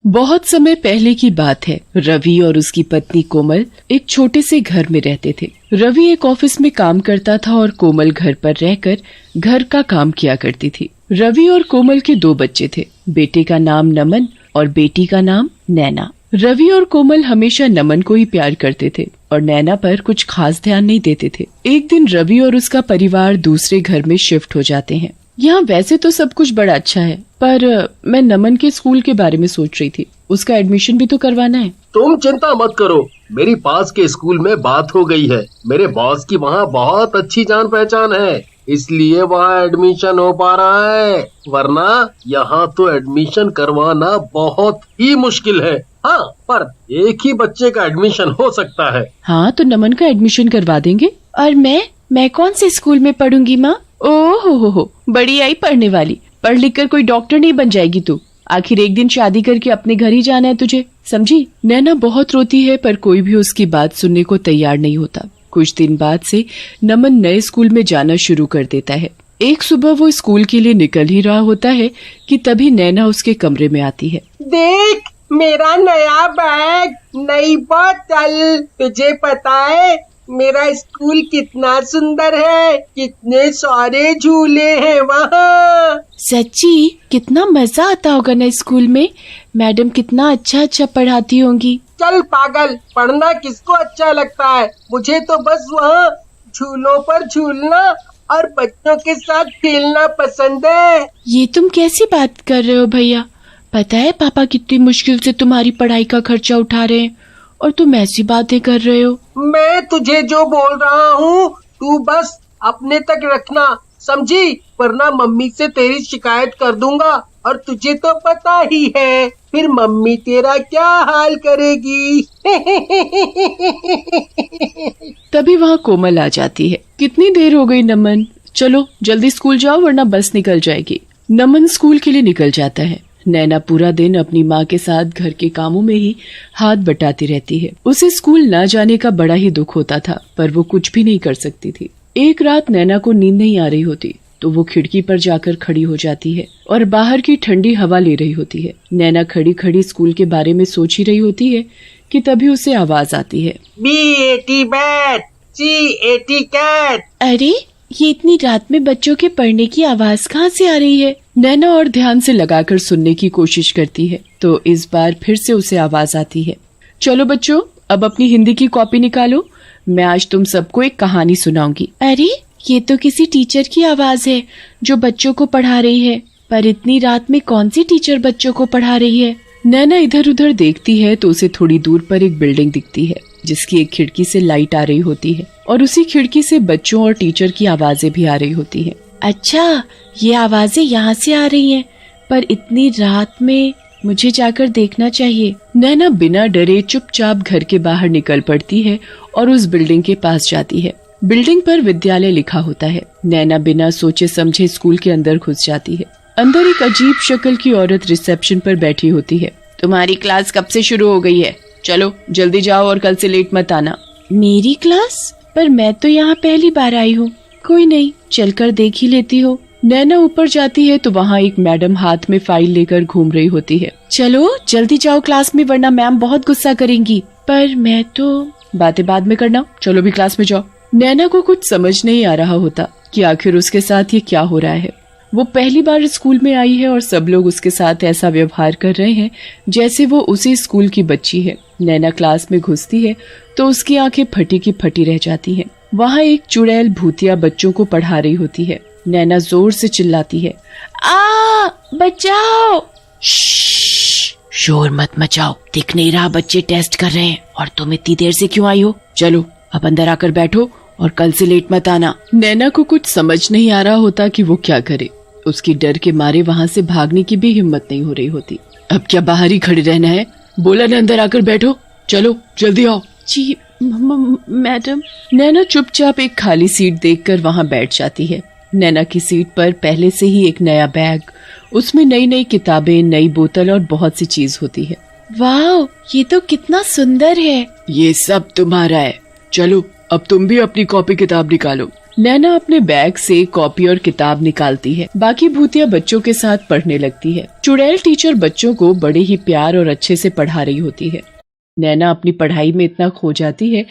बहुत समय पहले की बात है। रवि और उसकी पत्नी कोमल एक छोटे से घर में रहते थे। रवि एक ऑफिस में काम करता था और कोमल घर पर रहकर घर का काम किया करती थी। रवि और कोमल के 2 बच्चे थे। बेटे का नाम नमन और बेटी का नाम नैना। रवि और कोमल हमेशा नमन को ही प्यार करते थे और नैना पर कुछ खास ध्यान नहीं देते थे। एक दिन रवि और उसका परिवार दूसरे घर में शिफ्ट हो जाते हैं। यहाँ वैसे तो सब कुछ बड़ा अच्छा है, पर मैं नमन के स्कूल के बारे में सोच रही थी। उसका एडमिशन भी तो करवाना है। तुम चिंता मत करो, मेरी पास के स्कूल में बात हो गई है। मेरे बॉस की वहाँ बहुत अच्छी जान पहचान है, इसलिए वहाँ एडमिशन हो पा रहा है, वरना यहाँ तो एडमिशन करवाना बहुत ही मुश्किल है। हाँ, पर एक ही बच्चे का एडमिशन हो सकता है। हाँ, तो नमन का एडमिशन करवा देंगे। और मैं कौन से स्कूल में पढ़ूंगी माँ? ओह हो, बड़ी आई पढ़ने वाली। पढ़ लिख कर कोई डॉक्टर नहीं बन जाएगी तू। आखिर एक दिन शादी करके अपने घर ही जाना है तुझे, समझी? नैना बहुत रोती है, पर कोई भी उसकी बात सुनने को तैयार नहीं होता। कुछ दिन बाद से नमन नए स्कूल में जाना शुरू कर देता है। एक सुबह वो स्कूल के लिए निकल ही रहा होता है कि तभी नैना उसके कमरे में आती है। देख, मेरा नया बैग, नई बोतल। तुझे पता है मेरा स्कूल कितना सुंदर है, कितने सारे झूले हैं वहाँ। सच्ची? कितना मजा आता होगा ना स्कूल में। मैडम कितना अच्छा पढ़ाती होंगी। चल पागल, पढ़ना किसको अच्छा लगता है? मुझे तो बस वहाँ झूलों पर झूलना और बच्चों के साथ खेलना पसंद है। ये तुम कैसी बात कर रहे हो भैया? पता है पापा कितनी मुश्किल से तुम्हारी पढ़ाई का खर्चा उठा रहे हैं और तुम ऐसी बातें कर रहे हो। मैं तुझे जो बोल रहा हूँ तू बस अपने तक रखना, समझी? वरना मम्मी से तेरी शिकायत कर दूंगा और तुझे तो पता ही है फिर मम्मी तेरा क्या हाल करेगी। तभी वहाँ कोमल आ जाती है। कितनी देर हो गई नमन? चलो जल्दी स्कूल जाओ वरना बस निकल जाएगी। नमन स्कूल के लिए निकल जाता है। नैना पूरा दिन अपनी माँ के साथ घर के कामों में ही हाथ बटाती रहती है। उसे स्कूल न जाने का बड़ा ही दुख होता था, पर वो कुछ भी नहीं कर सकती थी। एक रात नैना को नींद नहीं आ रही होती, तो वो खिड़की पर जाकर खड़ी हो जाती है और बाहर की ठंडी हवा ले रही होती है। नैना खड़ी खड़ी स्कूल के बारे में सोच ही रही होती है कि तभी उसे आवाज आती है, B80 बैट, C80 कैट। अरे, ये इतनी रात में बच्चों के पढ़ने की आवाज कहाँ से आ रही है? नैना और ध्यान से लगाकर सुनने की कोशिश करती है, तो इस बार फिर से उसे आवाज आती है, चलो बच्चों, अब अपनी हिंदी की कॉपी निकालो, मैं आज तुम सबको एक कहानी सुनाऊंगी। अरे, ये तो किसी टीचर की आवाज है जो बच्चों को पढ़ा रही है, पर इतनी रात में कौन सी टीचर बच्चों को पढ़ा रही है? नैना इधर उधर देखती है तो उसे थोड़ी दूर पर एक बिल्डिंग दिखती है, जिसकी एक खिड़की से लाइट आ रही होती है और उसी खिड़की से बच्चों और टीचर की आवाजें भी आ रही होती हैं। अच्छा, ये आवाजें यहाँ से आ रही हैं, पर इतनी रात में मुझे जाकर देखना चाहिए। नैना बिना डरे चुपचाप घर के बाहर निकल पड़ती है और उस बिल्डिंग के पास जाती है। बिल्डिंग पर विद्यालय लिखा होता है। नैना बिना सोचे समझे स्कूल के अंदर घुस जाती है। अंदर एक अजीब शक्ल की औरत रिसेप्शन पर बैठी होती है। तुम्हारी क्लास कब से शुरू हो गई है? चलो जल्दी जाओ और कल से लेट मत आना। मेरी क्लास? पर मैं तो यहाँ पहली बार आई हूँ। कोई नहीं, चलकर देख ही लेती हो। नैना ऊपर जाती है तो वहाँ एक मैडम हाथ में फाइल लेकर घूम रही होती है। चलो जल्दी जाओ क्लास में, वरना मैम बहुत गुस्सा करेंगी। पर मैं तो बातें बाद में करना, चलो भी क्लास में जाओ। नैना को कुछ समझ नहीं आ रहा होता कि आखिर उसके साथ ये क्या हो रहा है। वो पहली बार स्कूल में आई है और सब लोग उसके साथ ऐसा व्यवहार कर रहे हैं जैसे वो उसी स्कूल की बच्ची है। नैना क्लास में घुसती है तो उसकी आंखें फटी की फटी रह जाती हैं। वहाँ एक चुड़ैल भूतिया बच्चों को पढ़ा रही होती है। नैना जोर से चिल्लाती है, आ बचाओ! शोर मत मचाओ, दिख नहीं रहा बच्चे टेस्ट कर रहे हैं और तुम इतनी देर से क्यों आई हो? चलो अब अंदर आकर बैठो और कल से लेट मत आना। नैना को कुछ समझ नहीं आ रहा होता कि वो क्या करे। उसकी डर के मारे वहाँ से भागने की भी हिम्मत नहीं हो रही होती। अब क्या बाहर ही खड़े रहना है? बोला ना अंदर आकर बैठो, चलो जल्दी आओ। जी मैडम। नैना चुपचाप एक खाली सीट देखकर वहाँ बैठ जाती है। नैना की सीट पर पहले से ही एक नया बैग, उसमें नई नई किताबें, नई बोतल और बहुत सी चीज होती है। वाह, ये तो कितना सुंदर है। ये सब तुम्हारा है, चलो अब तुम भी अपनी कॉपी किताब निकालो। नैना अपने बैग से कॉपी और किताब निकालती है। बाकी भूतिया बच्चों के साथ पढ़ने लगती है। चुड़ैल टीचर बच्चों को बड़े ही प्यार और अच्छे से पढ़ा रही होती है। नैना अपनी पढ़ाई में इतना खो जाती है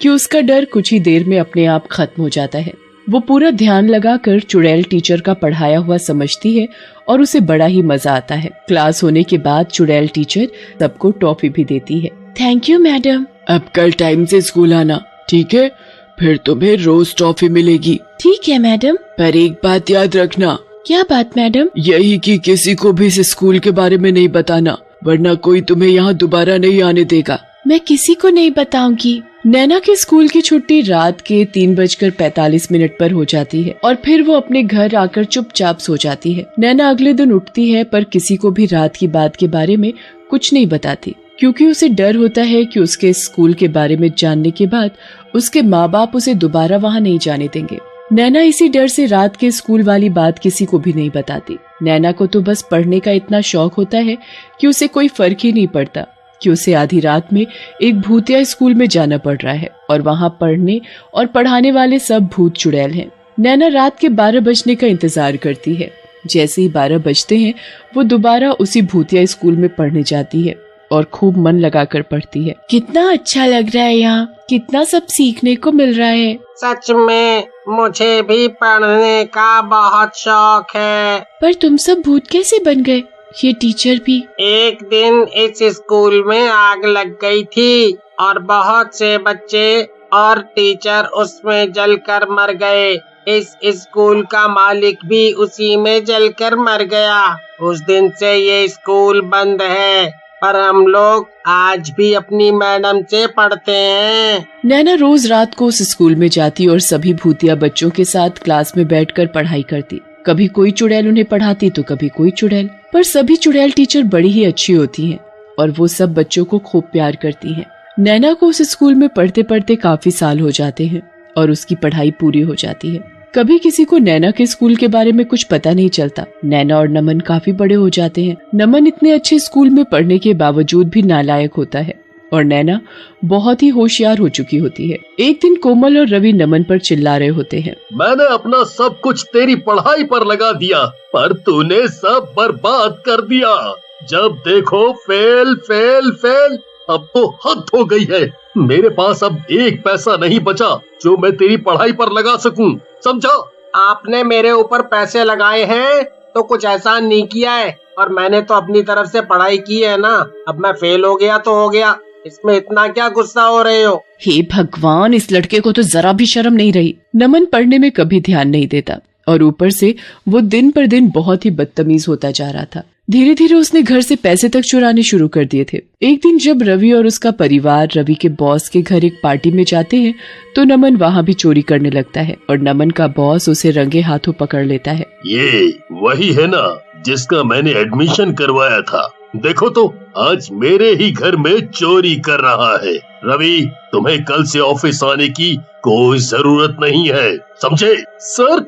कि उसका डर कुछ ही देर में अपने आप खत्म हो जाता है। वो पूरा ध्यान लगाकर चुड़ैल टीचर का पढ़ाया हुआ समझती है और उसे बड़ा ही मजा आता है। क्लास होने के बाद चुड़ैल टीचर सबको टॉफी भी देती है। Thank you madam. अब कल टाइम से स्कूल आना, ठीक है? फिर तुम्हें रोज टॉफी मिलेगी। ठीक है मैडम। पर एक बात याद रखना। क्या बात मैडम? यही कि किसी को भी इस स्कूल के बारे में नहीं बताना, वरना कोई तुम्हें यहाँ दोबारा नहीं आने देगा। मैं किसी को नहीं बताऊंगी। नैना के स्कूल की छुट्टी रात के 3:45 पर हो जाती है और फिर वो अपने घर आकर चुपचाप सो जाती है। नैना अगले दिन उठती है पर किसी को भी रात की बात के बारे में कुछ नहीं बताती, क्योंकि उसे डर होता है कि उसके स्कूल के बारे में जानने के बाद उसके माँ बाप उसे दोबारा वहाँ नहीं जाने देंगे। नैना इसी डर से रात के स्कूल वाली बात किसी को भी नहीं बताती। नैना को तो बस पढ़ने का इतना शौक होता है कि उसे कोई फर्क ही नहीं पड़ता कि उसे आधी रात में एक भूतिया स्कूल में जाना पड़ रहा है और वहाँ पढ़ने और पढ़ाने वाले सब भूत चुड़ैल हैं। नैना रात के 12 बजने का इंतजार करती है। जैसे ही 12 बजते हैं वो दोबारा उसी भूतिया स्कूल में पढ़ने जाती है और खूब मन लगाकर पढ़ती है। कितना अच्छा लग रहा है यहाँ, कितना सब सीखने को मिल रहा है। सच में मुझे भी पढ़ने का बहुत शौक है। पर तुम सब भूत कैसे बन गए? ये टीचर भी। एक दिन इस स्कूल में आग लग गई थी और बहुत से बच्चे और टीचर उसमें जलकर मर गए। इस स्कूल का मालिक भी उसी में जलकर मर गया। उस दिन से ये स्कूल बंद है, पर हम लोग आज भी अपनी मैडम से पढ़ते हैं। नैना रोज रात को उस स्कूल में जाती और सभी भूतिया बच्चों के साथ क्लास में बैठकर पढ़ाई करती। कभी कोई चुड़ैल उन्हें पढ़ाती तो कभी कोई चुड़ैल, पर सभी चुड़ैल टीचर बड़ी ही अच्छी होती हैं और वो सब बच्चों को खूब प्यार करती हैं। नैना को उस स्कूल में पढ़ते पढ़ते काफी साल हो जाते हैं और उसकी पढ़ाई पूरी हो जाती है। कभी किसी को नैना के स्कूल के बारे में कुछ पता नहीं चलता। नैना और नमन काफी बड़े हो जाते हैं। नमन इतने अच्छे स्कूल में पढ़ने के बावजूद भी नालायक होता है और नैना बहुत ही होशियार हो चुकी होती है। एक दिन कोमल और रवि नमन पर चिल्ला रहे होते हैं। मैंने अपना सब कुछ तेरी पढ़ाई पर लगा दिया, पर तूने सब बर्बाद कर दिया। जब देखो फेल फेल फेल। अब तो हद हो गई है। मेरे पास अब एक पैसा नहीं बचा जो मैं तेरी पढ़ाई पर लगा सकूं, समझा? आपने मेरे ऊपर पैसे लगाए हैं तो कुछ एहसान नहीं किया है, और मैंने तो अपनी तरफ से पढ़ाई की है ना। अब मैं फेल हो गया तो हो गया, इसमें इतना क्या गुस्सा हो रहे हो? हे भगवान, इस लड़के को तो जरा भी शर्म नहीं रही। नमन पढ़ने में कभी ध्यान नहीं देता और ऊपर से वो दिन पर दिन बहुत ही बदतमीज होता जा रहा था। धीरे धीरे उसने घर से पैसे तक चुराने शुरू कर दिए थे। एक दिन जब रवि और उसका परिवार रवि के बॉस के घर एक पार्टी में जाते हैं तो नमन वहाँ भी चोरी करने लगता है और नमन का बॉस उसे रंगे हाथों पकड़ लेता है। ये वही है ना जिसका मैंने एडमिशन करवाया था। देखो तो आज मेरे ही घर में चोरी कर रहा है। रवि, तुम्हें कल से ऑफिस आने की कोई जरूरत नहीं है, समझे? सर,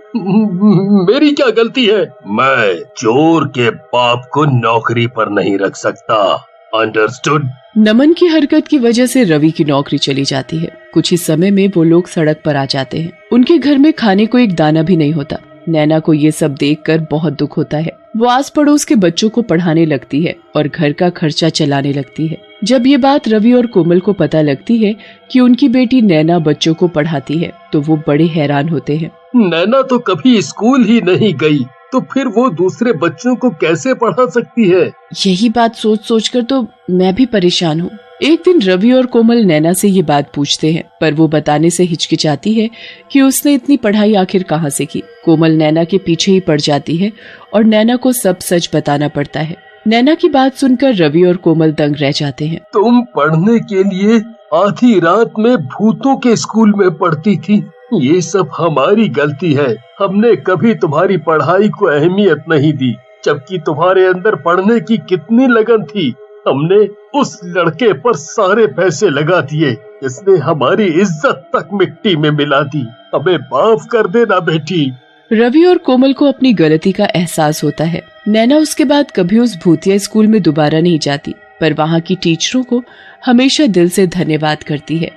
मेरी क्या गलती है? मैं चोर के बाप को नौकरी पर नहीं रख सकता, अंडरस्टूड? नमन की हरकत की वजह से रवि की नौकरी चली जाती है। कुछ ही समय में वो लोग सड़क पर आ जाते हैं। उनके घर में खाने को एक दाना भी नहीं होता। नैना को ये सब देखकर बहुत दुख होता है। वो आस पड़ोस के बच्चों को पढ़ाने लगती है और घर का खर्चा चलाने लगती है। जब ये बात रवि और कोमल को पता लगती है कि उनकी बेटी नैना बच्चों को पढ़ाती है तो वो बड़े हैरान होते हैं। नैना तो कभी स्कूल ही नहीं गई, तो फिर वो दूसरे बच्चों को कैसे पढ़ा सकती है? यही बात सोच सोच कर तो मैं भी परेशान हूँ। एक दिन रवि और कोमल नैना से ये बात पूछते हैं, पर वो बताने से हिचकिचाती है कि उसने इतनी पढ़ाई आखिर कहाँ से की। कोमल नैना के पीछे ही पड़ जाती है और नैना को सब सच बताना पड़ता है। नैना की बात सुनकर रवि और कोमल दंग रह जाते हैं। तुम पढ़ने के लिए आधी रात में भूतों के स्कूल में पढ़ती थी। ये सब हमारी गलती है। हमने कभी तुम्हारी पढ़ाई को अहमियत नहीं दी, जबकि तुम्हारे अंदर पढ़ने की कितनी लगन थी। हमने उस लड़के पर सारे पैसे लगा दिए, इसने हमारी इज्जत तक मिट्टी में मिला दी। हमें माफ कर देना बेटी। रवि और कोमल को अपनी गलती का एहसास होता है। नैना उसके बाद कभी उस भूतिया स्कूल में दोबारा नहीं जाती, पर वहाँ की टीचरों को हमेशा दिल से धन्यवाद करती है।